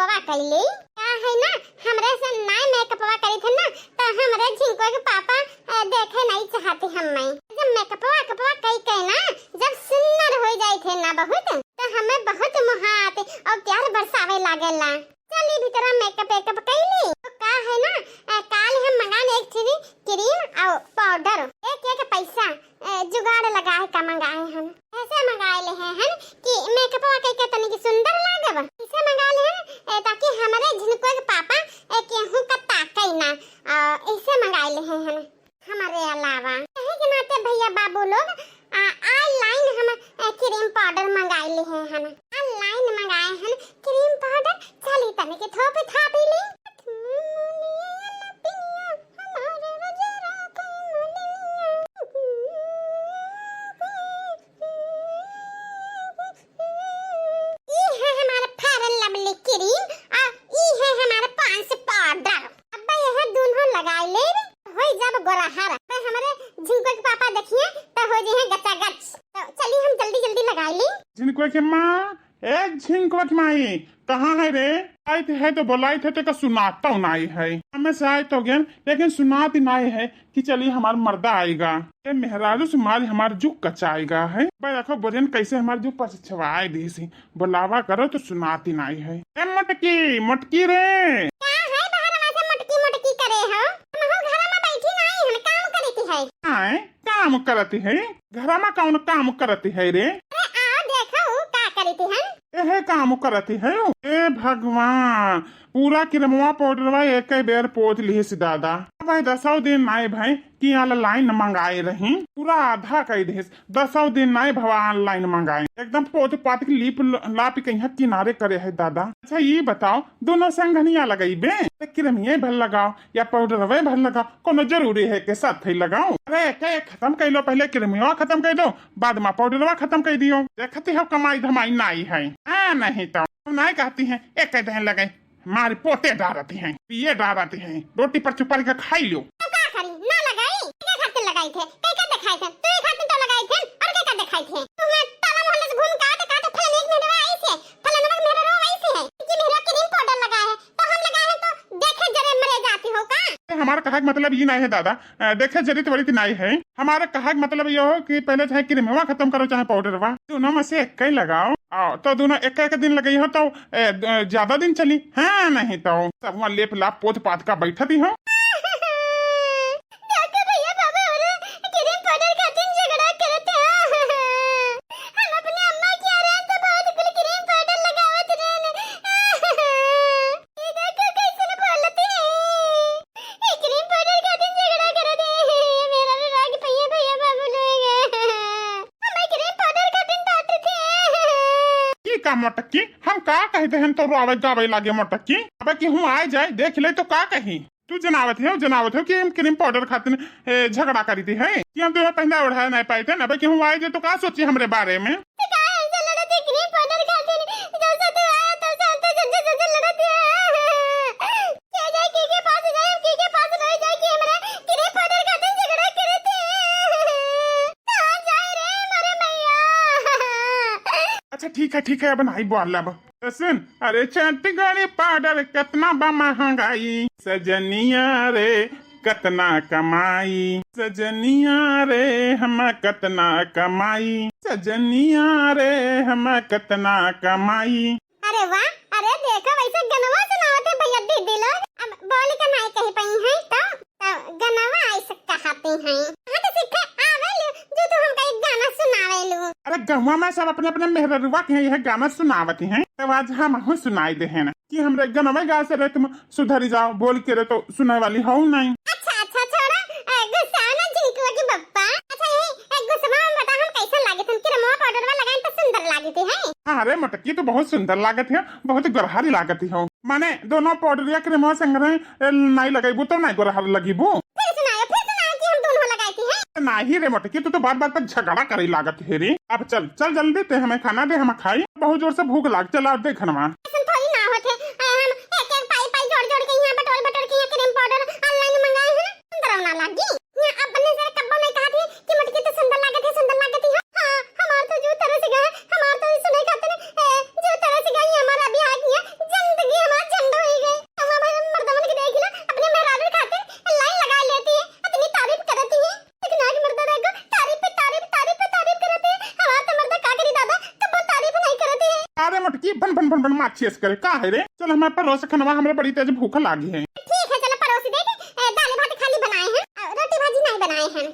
मेकअपवा कइली का है ना हमरे से नाय मेकअपवा करी थे ना तो हमरे झिंको के पापा देखे नहीं चाहते हमें जब मेकअपवा कई ना जब सुंदर हो जाए थे ना बहुत तो हमें बहुत मोहा आते और प्यार बरसावे लागेला। चली भीतर मेकअप कइली तो का है ना काल हम मंगाने एक थी क्रीम और पाउडर एक पैसा जुगाड़ लगा है का मंगाए हम ऐसे मंगाए ले हैं कि मेकअपवा कई तनी की सुंदर लागब इसे मंगा ले हैं ताकि हमारे झिनको के पापा केहू का ताकई ना ऐसे मंगाए ले हैं हमारे अलावा कहे के नाते भैया बाबू लोग ऑनलाइन हम क्रीम पाउडर मंगाए ले हैं ऑनलाइन मंगाए हैं क्रीम पाउडर चली तने के थोप थापी ली झिंकुआ के माँ एक झिंकुआ की माई कहाँ है रे? आई थे है तो बोलाई थे तो सुनाता नहीं है हमें से आए तो गन लेकिन सुनाती नहीं है कि चलिए हमारा मर्दा आएगा ये मेहरारू से मारी हमारे जुग कचाएगा है भाई देखो बोरियन कैसे हमारे जुग पर छवाए दी सी बोलावा करो तो सुनाती नहीं है। ए मटकी मटकी रे काम करती है घर में कौन काम करती है रे? एहे काम करती है ए भगवान पूरा क्रीमवा पाउडरवा एक बेर पोत ली सी दादा भाई 10 दिन नाई भाई कि ऑनलाइन मंगाए रही पूरा आधा कई देस 10 दिन नाई भवा ऑनलाइन मंगाए एकदम पोत पात की लीप लाप कहीं किनारे करे है दादा। अच्छा ये बताओ दोनों संगनिया लगाई बे क्रीमिये भर लगाओ या पाउडरवे भर लगाओ कोनो जरूरी है के साथ ही लगाओ? अरे क्या खत्म कर लो पहले क्रीमिया खत्म कर दो बाद में पाउडरवा खत्म कर दियो देखती हो कमाई धमाई नाई है नहीं तो नाई कहती है एक दिन लगे हमारी पोते डालती हैं पिए डालती हैं रोटी पर चुपड़ के खाई लो ना लगाई के खातिर लगाई थे कई का दिखाई थे तू एक खातिर तो लगाई थे और के का दिखाई थे तुम्हें ताला मोहल्ले से घूम काट फलन एक मेरा आई से फलन एक मेरा रो आई से है कि मेरा क्रीम पाउडर लगा है तो हम लगाए हैं तो देखे जरे मरे जाती हो का? हमारा कहा मतलब ये नहीं है दादा देखे जरी तो बड़ी नहीं है हमारा कहा मतलब ये हो कि पहले चाहे क्रीमवा खत्म करो चाहे पाउडरवा दोनों में से एक ही लगाओ तो दोनों एक दिन लगी हो तो ज्यादा दिन चली है नहीं तो सब वहाँ लेप लाप पोत पात का बैठा दी हो। मोटक्की हम का कहते हैं तो रोवे गावे लागे मोटक्की अब कि हूँ आए जाए देख ले तो का कही तू जनावत हो कि हम क्रीम पाउडर खातिर झगड़ा करी थी है कि हम तुम्हें पहना उठाया नहीं पाए थे अब कि हूँ आए जाए तो का सोची हमरे बारे में ठीक है अब नहीं बोल अब सुन अरे चटगड़ी पाउडर कितना बा महंगाई सजनिया रे कतना कमाई सजनिया रे हम कतना कमाई सजनिया रे हम कतना कमाई। अरे वाह अरे देखो वैसे गनवा सुनावते भैया दीदी लोग अब बोली का नहीं कही पई है तो गनवा ऐसे कहते हैं हां तो सीखे आवे जो तो हम कई गाना सुनावे लो। अरे गवा में सब अपने अपने मेहररुआ के यह गाना सुनावती हैं तो आज हम सुनाई दे है ना कि हमरे गनवा गा से रे तुम सुधरी जाओ बोल के रे तो सुनाई वाली हो नहीं। अच्छा छोड़ा गुस्सा ना जिंकुआ की बप्पा अच्छा यही गुस्सा में बता हम कैसा लागे थे कि रमवा पाउडर में लगाए तो सुंदर लागे थे है? हाँ अरे मटकी तो बहुत सुंदर लागत है बहुत गरहारी लागत हो माने दोनों पाउडर या क्रीम संग नहीं लगाई तो नहीं गरहारी लगी फिर सुनाओ कि हम दोनों लगाई थी है? नहीं रे मोटकी तू तो बार पर झगड़ा करे लागत है रे अब चल जल्दी ते हमें खाना दे हम खाई बहुत जोर से भूख लाग चला दे खनवा थोड़ी ना होते हम एक पाई जोड़ के यहाँ बटोर के क्रीम पाउडर ऑनलाइन मंगाए हैं सुंदर ना लगी अपने से कब्बो नहीं कहा थी कि मटकी तो सुंदर लागत है हां हमार तो जो तरह से गए हमार तो सुने खाते जो तरह से गई हमारा भी आ गया जिंदगी हमारा मोटकी बन बन बन बन माचिस करे का है रे। चल हमारे परोस खनवा, हमरे बड़ी तेज भूख लागी है। ठीक है चलो परोसी दे के दाल भात खाली बनाए हैं, रोटी भाजी नहीं बनाए हैं।